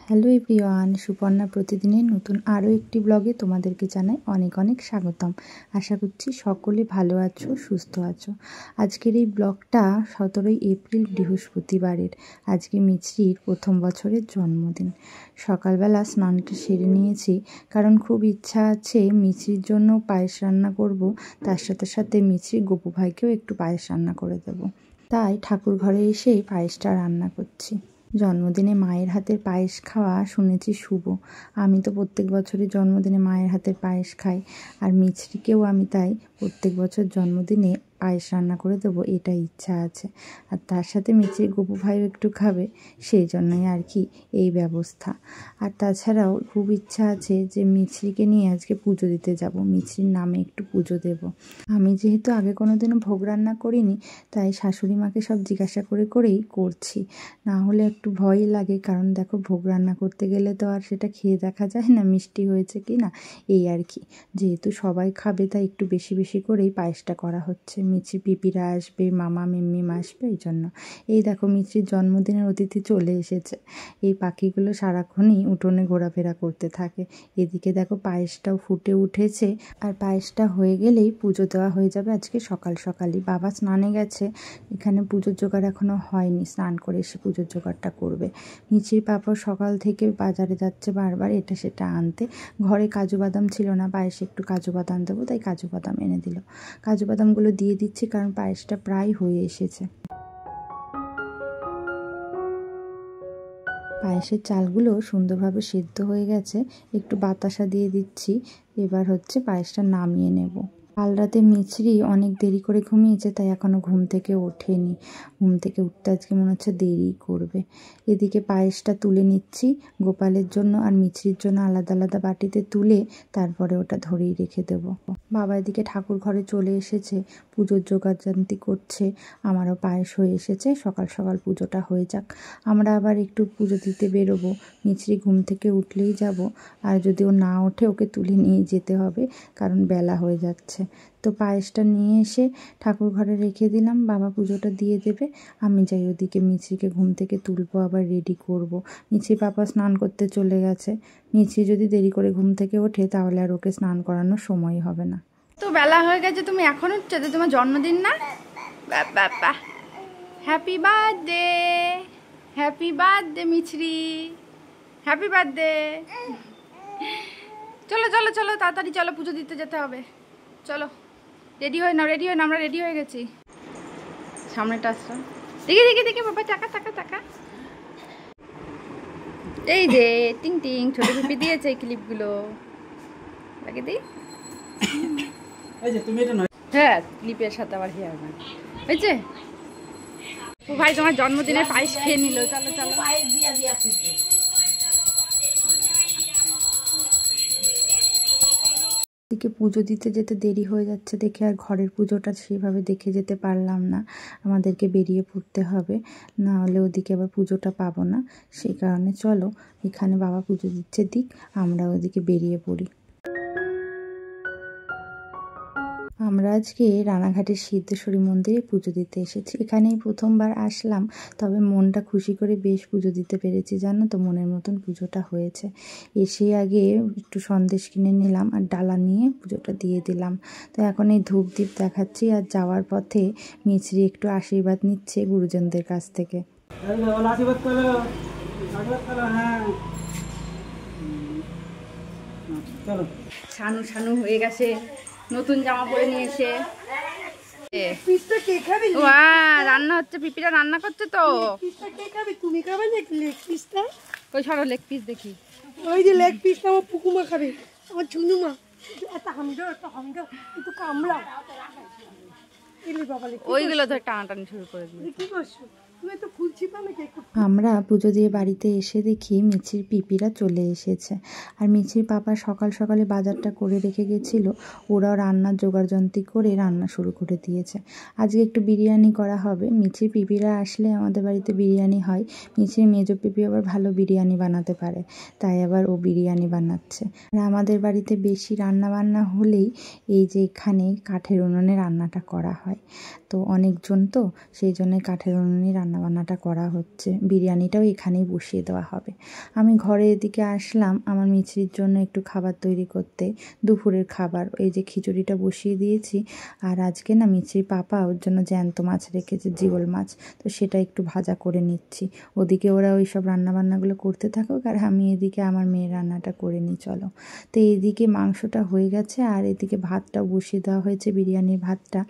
Hello everyone, Suparna প্রতিদিনের নতুন আরও একটি ব্লগে তোমাদেরকে জানাই অনেক অনেক স্বাগতম। আশা করছি সকলে ভালো আছো, সুস্থ আছো। আজকের এই ব্লগটা 17ই এপ্রিল বৃহস্পতিবারের। আজকে মিছরির প্রথম বছরের জন্মদিন। সকালবেলা স্নানটা সেরে নিয়েছি, কারণ খুব ইচ্ছা আছে মিছরির জন্য পায়েস রান্না করব, তার সাথে সাথে মিছরির গপু ভাইকেও একটু পায়েস রান্না করে দেব। তাই ঠাকুর ঘরে এসেই পায়েসটা রান্না করছি। জন্মদিনে মায়ের হাতের পায়েস খাওয়া শুনেছি শুভ। আমি তো প্রত্যেক বছরই জন্মদিনে মায়ের হাতের পায়েস খাই, আর মিছরিকেও আমি তাই প্রত্যেক বছর জন্মদিনে পায়েস রান্না করে দেবো, এটা ইচ্ছা আছে। আর তার সাথে মিছরির গপু ভাইও একটু খাবে, সেই জন্যই আর কি এই ব্যবস্থা। আর তাছাড়াও খুব ইচ্ছা আছে যে মিছরিকে নিয়ে আজকে পুজো দিতে যাব, মিছরির নামে একটু পুজো দেব। আমি যেহেতু আগে কোনো দিনও ভোগ রান্না করিনি, তাই শাশুড়ি মাকে সব জিজ্ঞাসা করেই করছি। না হলে একটু ভয়ই লাগে, কারণ দেখো ভোগ রান্না করতে গেলে তো আর সেটা খেয়ে দেখা যায় না মিষ্টি হয়েছে কি না, এই আর কি। যেহেতু সবাই খাবে তাই একটু বেশি বেশি করেই পায়েসটা করা হচ্ছে। মিছরি পিপিরা আসবে, মামা মিম্মিমা আসবে, এই জন্য। এই দেখো মিছরির জন্মদিনের অতিথি চলে এসেছে। এই পাখিগুলো সারাক্ষণই উঠোনে ঘোরাফেরা করতে থাকে। এদিকে দেখো পায়েসটাও ফুটে উঠেছে, আর পায়েসটা হয়ে গেলেই পুজো দেওয়া হয়ে যাবে আজকে সকাল সকালই। বাবা স্নানে গেছে, এখানে পুজোর জোগাড় এখনও হয়নি, স্নান করে এসে পুজোর জোগাড়টা করবে। মিছরির পাপা সকাল থেকে বাজারে যাচ্ছে বারবার এটা সেটা আনতে। ঘরে কাজু বাদাম ছিল না, পায়েসে একটু কাজু বাদাম দেবো, তাই কাজু বাদাম এনে দিল। কাজু বাদামগুলো দিয়ে দিচ্ছি, কারণ পায়েসটা প্রায় হয়ে এসেছে। পায়েসের চালগুলো সুন্দরভাবে সিদ্ধ হয়ে গেছে, একটু বাতাসা দিয়ে দিচ্ছি। এবার হচ্ছে পায়েসটা নামিয়ে নেব। কাল রাতে মিছরি অনেক দেরি করে ঘুমিয়েছে, তাই এখনও ঘুম থেকে ওঠেনি। ঘুম থেকে উঠতে আজকে মনে হচ্ছে দেরি করবে। এদিকে পায়েসটা তুলে নিচ্ছি গোপালের জন্য আর মিছরির জন্য আলাদা আলাদা বাটিতে তুলে তারপরে ওটা ধরেই রেখে দেব। বাবা এদিকে ঠাকুর ঘরে চলে এসেছে, পুজোর জোগাড়জান্তি করছে। আমারও পায়েস হয়ে এসেছে, সকাল সকাল পুজোটা হয়ে যাক। আমরা আবার একটু পুজো দিতে বেরোবো। মিছরি ঘুম থেকে উঠলেই যাব, আর যদি ও না ওঠে ওকে তুলে নিয়ে যেতে হবে, কারণ বেলা হয়ে যাচ্ছে। তো পায়েসটা নিয়ে এসে ঠাকুর ঘরে রেখে দিলাম, বাবা পুজোটা দিয়ে দেবে। আমি যাই ওদিকে মিছরিকে ঘুম থেকে তুলবো, আবার রেডি করব। মিছরি পাপা স্নান করতে চলে গেছে। মিছরি যদি দেরি করে ঘুম থেকে ওঠে তাহলে আর ওকে স্নান করানোর সময় হবে না। তো বেলা হয়ে গেছে, তুমি এখন উঠছো? তো তোমার জন্মদিন না? বাবা, হ্যাপি বার্থডে, হ্যাপি বার্থডে মিছরি, হ্যাপি বার্থডে। চলো চলো চলো তাড়াতাড়ি চলো, পুজো দিতে যেতে হবে। চলো রেডি হয়ে নাও, রেডি হয়ে নাও, আমরা রেডি হয়ে গেছি। সামনেটা আসছো, দেখি দেখি দেখি বাবা, টাকা টাকা টাকা। এই যে টিং টিং ছোট পিপি দিয়েছে এই ক্লিপগুলো, লাগিয়ে দিই। হ্যাঁ, ক্লিপের সাথে আবার হেয়ার ব্যান্ড হয়েছে। ও ভাই তোমার জন্মদিনের পায়েস খেয়ে নিল। চলো চলো, দিকে পুজো দিতে যেতে দেরি হয়ে যাচ্ছে দেখে আর ঘরের পুজোটা সেভাবে দেখে যেতে পারলাম না। আমাদেরকে বেরিয়ে পড়তে হবে, না হলে ওদিকে আবার পুজোটা পাবো না। সেই কারণে চলো, এখানে বাবা পুজো দিচ্ছে দিক, আমরা ওদিকে বেরিয়ে পড়ি। আমরা আজকে রানাঘাটের সিদ্ধেশ্বরী মন্দিরে পুজো দিতে এসেছি। এখানেই প্রথমবার আসলাম, তবে মনটা খুশি করে বেশ পুজো দিতে পেরেছি, জানো তো, মনের মতন পুজোটা হয়েছে। এসে আগে একটু সন্দেশ কিনে নিলাম আর ডালা নিয়ে পুজোটা দিয়ে দিলাম। তো এখন এই ধূপ দ্বীপ দেখাচ্ছি, আর যাওয়ার পথে মিছরি একটু আশীর্বাদ নিচ্ছে গুরুজনদের কাছ থেকে। ছানু ছানু হয়ে গেছে, নতুন জামা পরে নিয়ে এসে রান্না হচ্ছে, পিপিরা রান্না করছে। তো তুমি খাবে লেগ পিসটা? ওই সরো লেগ পিস দেখি। ওই যে লেগ পিসটা আমার পুকুমা খাবে, আমার ঝুনুমা। একটা হামদো একটু কামড়া এলি বাবা, ওইগুলো ধরে টানাটানি শুরু করে দিল। কি করছো? আমরা পুজো দিয়ে বাড়িতে এসে দেখি মিছির পিপিরা চলে এসেছে। আর মিছির পাপা সকাল সকালে বাজারটা করে রেখে গেছিলো, ওরাও রান্নার জোগাড়যন্ত্রী করে রান্না শুরু করে দিয়েছে। আজকে একটু বিরিয়ানি করা হবে। মিছির পিপিরা আসলে আমাদের বাড়িতে বিরিয়ানি হয়। মিছির মেজো পিপি আবার ভালো বিরিয়ানি বানাতে পারে, তাই আবার ও বিরিয়ানি বানাচ্ছে। আর আমাদের বাড়িতে বেশি রান্না বান্না হলেই এই যে এখানে কাঠের উনুনে রান্নাটা করা হয়। তো অনেকজন, তো সেই জন্য কাঠের উনুনে রান্না রান্নাবান্নাটা করা হচ্ছে। বিরিয়ানিটাও এখানেই বসিয়ে দেওয়া হবে। আমি ঘরে এদিকে আসলাম আমার মিছরির জন্য একটু খাবার তৈরি করতে, দুপুরের খাবার। এই যে খিচুড়িটা বসিয়ে দিয়েছি, আর আজকে না মিছরির পাপা ওর জন্য জ্যান্ত মাছ রেখেছে, জিওল মাছ, তো সেটা একটু ভাজা করে নিচ্ছি। ওদিকে ওরা ওই সব রান্নাবান্নাগুলো করতে থাকুক, আর আমি এদিকে আমার মেয়ের রান্নাটা করে নিই। চলো, তো এইদিকে মাংসটা হয়ে গেছে, আর এদিকে ভাতটা বসিয়ে দেওয়া হয়েছে, বিরিয়ানির ভাতটা।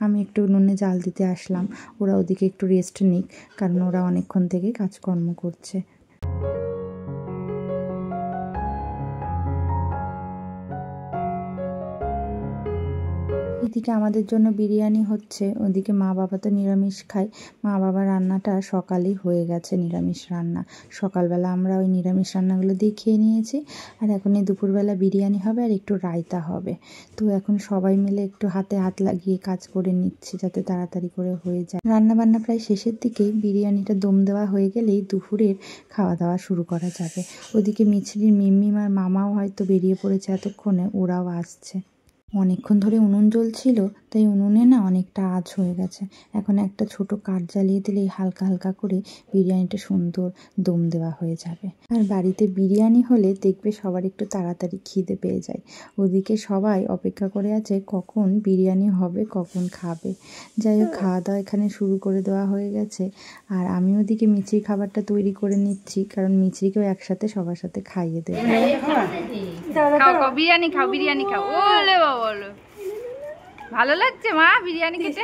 আমি একটু নুনে জাল দিতে আসলাম, ওরা ওদিকে একটু রেস্ট নিক, কারণ ওরা অনেকক্ষণ থেকে কাজকর্ম করছে। এদিকে আমাদের জন্য বিরিয়ানি হচ্ছে, ওদিকে মা বাবা তো নিরামিষ খায়। মা বাবার রান্নাটা সকালেই হয়ে গেছে, নিরামিষ রান্না। সকালবেলা আমরা ওই নিরামিষ রান্নাগুলো দিয়ে খেয়ে নিয়েছি, আর এখন এই দুপুরবেলা বিরিয়ানি হবে আর একটু রায়তা হবে। তো এখন সবাই মিলে একটু হাতে হাত লাগিয়ে কাজ করে নিচ্ছি, যাতে তাড়াতাড়ি করে হয়ে যায়। রান্নাবান্না প্রায় শেষের দিকেই, বিরিয়ানিটা দম দেওয়া হয়ে গেলেই দুপুরের খাওয়া দাওয়া শুরু করা যাবে। ওদিকে মিছরির মিম্মিম আর মামাও হয়তো বেরিয়ে পড়েছে এতক্ষণে, ওরাও আসছে। অনেকক্ষণ ধরে উনুন জ্বলছিল, তাই উনুনে না অনেকটা আঁচ হয়ে গেছে। এখন একটা ছোট কাঠ জ্বালিয়ে দিলেই হালকা হালকা করে বিরিয়ানিটা সুন্দর দম দেওয়া হয়ে যাবে। আর বাড়িতে বিরিয়ানি হলে দেখবে সবার একটু তাড়াতাড়ি খিদে পেয়ে যায়। ওদিকে সবাই অপেক্ষা করে আছে কখন বিরিয়ানি হবে, কখন খাবে। যাই হোক, খাওয়া দাওয়া এখানে শুরু করে দেওয়া হয়ে গেছে, আর আমি ওদিকে মিছরির খাবারটা তৈরি করে নিচ্ছি, কারণ মিছরিকেও একসাথে সবার সাথে খাইয়ে দেবো। বিরিয়ানি খাও, বিরিয়ানি খাও। ওলে বলো, ভালো লাগছে মা বিরিয়ানি খেতে?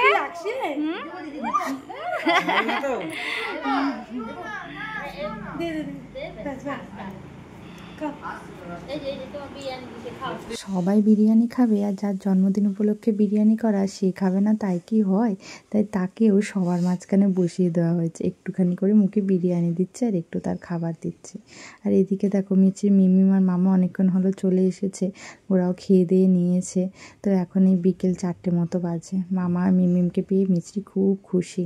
সবাই বিরিয়ানি খাবে, আর যার জন্মদিন উপলক্ষে বিরিয়ানি করা সে খাবে না, তাই কি হয়? তাই তাকেও সবার মাঝখানে বসিয়ে দেওয়া হয়েছে, একটুখানি করে মুখে বিরিয়ানি দিচ্ছে আর একটু তার খাবার দিচ্ছে। আর এদিকে দেখো মিছরির মিমিমার মামা অনেকক্ষণ হলো চলে এসেছে, ওরাও খেয়ে দিয়ে নিয়েছে। তো এখন এই বিকেল 4টে মতো বাজে। মামা আর মিমিমকে পেয়ে মিছরি খুব খুশি।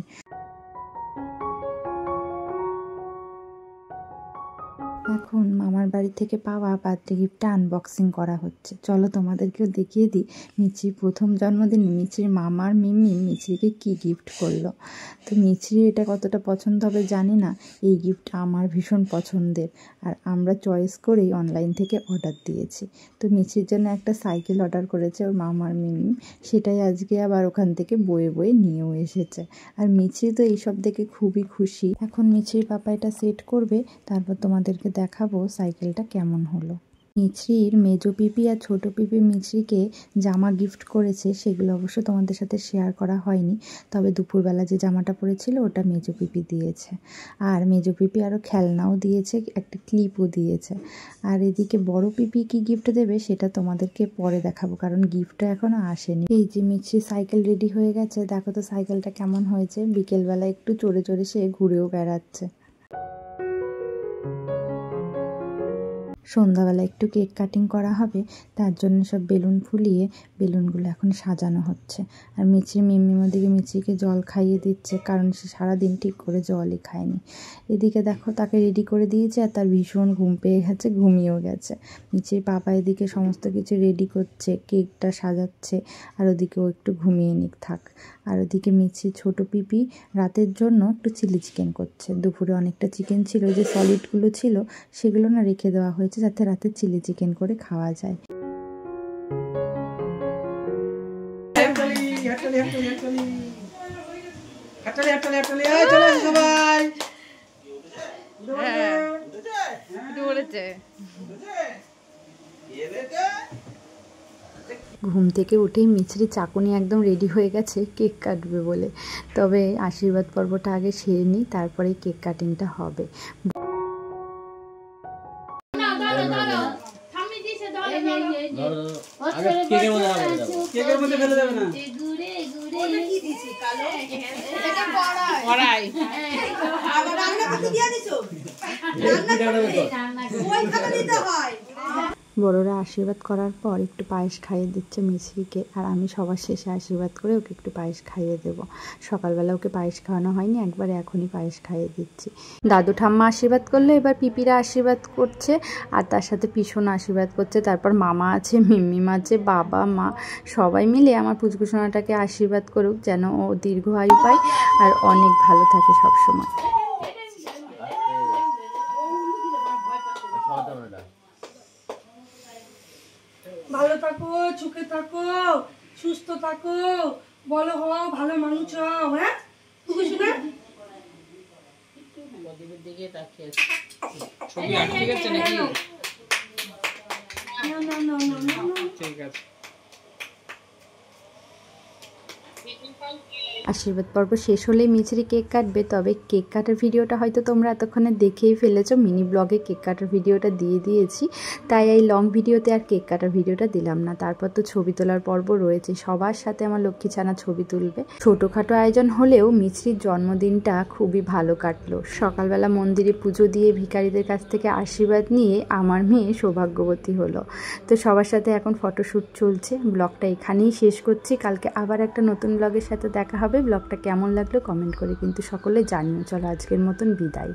এখন মামার বাড়ি থেকে পাওয়া বার্থডে গিফটটা আনবক্সিং করা হচ্ছে। চলো তোমাদেরকেও দেখিয়ে দিই মিছরির প্রথম জন্মদিনে মিছরির মামার মিমি মিছরিকে কী গিফট করলো। তো মিছরির এটা কতটা পছন্দ হবে জানি না, এই গিফট আমার ভীষণ পছন্দের, আর আমরা চয়েস করেই অনলাইন থেকে অর্ডার দিয়েছি। তো মিছরির জন্য একটা সাইকেল অর্ডার করেছে ওর মামার মিমি, সেটাই আজকে আবার ওখান থেকে বয়ে বয়ে নিয়েও এসেছে। আর মিছরি তো এইসব দেখে খুবই খুশি। এখন মিছরির পাপা এটা সেট করবে, তারপর তোমাদেরকে দেখাবো সাইকেলটা কেমন হলো। মিছরির মেজো পিপি আর ছোটো পিপি মিছরিকে জামা গিফট করেছে, সেগুলো অবশ্য তোমাদের সাথে শেয়ার করা হয়নি, তবে দুপুরবেলা যে জামাটা পরেছিল ওটা মেজো পিপি দিয়েছে। আর মেজো পিপি আরও খেলনাও দিয়েছে, একটা ক্লিপও দিয়েছে। আর এদিকে বড় পিপি কি গিফট দেবে সেটা তোমাদেরকে পরে দেখাবো, কারণ গিফটটা এখনও আসেনি। এই যে মিছরি সাইকেল রেডি হয়ে গেছে, দেখো তো সাইকেলটা কেমন হয়েছে। বিকেলবেলা একটু চড়ে চড়ে সে ঘুরেও বেড়াচ্ছে। সন্ধ্যাবেলা একটু কেক কাটিং করা হবে, তার জন্য সব বেলুন ফুলিয়ে বেলুনগুলো এখন সাজানো হচ্ছে। আর মিছরি মিমির ওদিকে মিছরিকে জল খাইয়ে দিচ্ছে, কারণ সে সারাদিন ঠিক করে জলই খায়নি। এদিকে দেখো তাকে রেডি করে দিয়েছে, আর তার ভীষণ ঘুম পেয়ে গেছে, ঘুমিয়েও গেছে। মিছরির পাপা এদিকে সমস্ত কিছু রেডি করছে, কেকটা সাজাচ্ছে, আর ওদিকে ও একটু ঘুমিয়ে নিক থাক। আর ওদিকে মিছরির ছোটো পিপি রাতের জন্য একটু চিলি চিকেন করছে। দুপুরে অনেকটা চিকেন ছিল, যে সলিডগুলো ছিল সেগুলো না রেখে দেওয়া হয়েছে, যাতে রাতে চিলি চিকেন করে খাওয়া যায়। ঘুম থেকে উঠেই মিছরি চাকুনি একদম রেডি হয়ে গেছে কেক কাটবে বলে। তবে আশীর্বাদ পর্বটা আগে সেরে নিই, তারপরে কেক কাটিংটা হবে। বড়রা আশীর্বাদ করার পর একটু পায়েস খাইয়ে দিচ্ছে মিছরিকে, আর আমি সবার শেষে আশীর্বাদ করে ওকে একটু পায়েস খাইয়ে দেব। সকালবেলা ওকে পায়েস খাওয়ানো হয়নি, একবারে এখনই পায়েস খাইয়ে দিচ্ছি। দাদু ঠাম্মা আশীর্বাদ করলো, এবার পিপিরা আশীর্বাদ করছে, আর তার সাথে পিছন আশীর্বাদ করছে। তারপর মামা আছে, মিম্মিমা আছে, বাবা মা সবাই মিলে আমার পুচকুসোনাটাকে আশীর্বাদ করুক যেন ও দীর্ঘ আয়ু পায় আর অনেক ভালো থাকে সবসময়। ভালো থাকো, সুখে থাকো, সুস্থ থাকো, বলো হও, ভালো মানুষ হও। হ্যাঁ ঠিক আছে। আশীর্বাদ পর্ব শেষ হলেই মিছরি কেক কাটবে, তবে কেক কাটার ভিডিওটা হয়তো তোমরা এতক্ষণে দেখেই ফেলেছো। মিনি ব্লগে কেক কাটার ভিডিওটা দিয়ে দিয়েছি, তাই এই লং ভিডিওতে আর কেক কাটার ভিডিওটা দিলাম না। তারপর তো ছবি তোলার পর্ব রয়েছে, সবার সাথে আমার লক্ষ্মী ছানা ছবি তুলবে। ছোটোখাটো আয়োজন হলেও মিছরির জন্মদিনটা খুবই ভালো কাটলো। সকালবেলা মন্দিরে পুজো দিয়ে ভিখারিদের কাছ থেকে আশীর্বাদ নিয়ে আমার মেয়ে সৌভাগ্যবতী হলো। তো সবার সাথে এখন ফটোশ্যুট চলছে। ব্লগটা এখানেই শেষ করছি, কালকে আবার একটা নতুন ব্লগের সাথে দেখা হবে। ব্লগটা কেমন লাগলো কমেন্ট করে কিন্তু সকলে জানিও। চলো আজকের মতন বিদায়।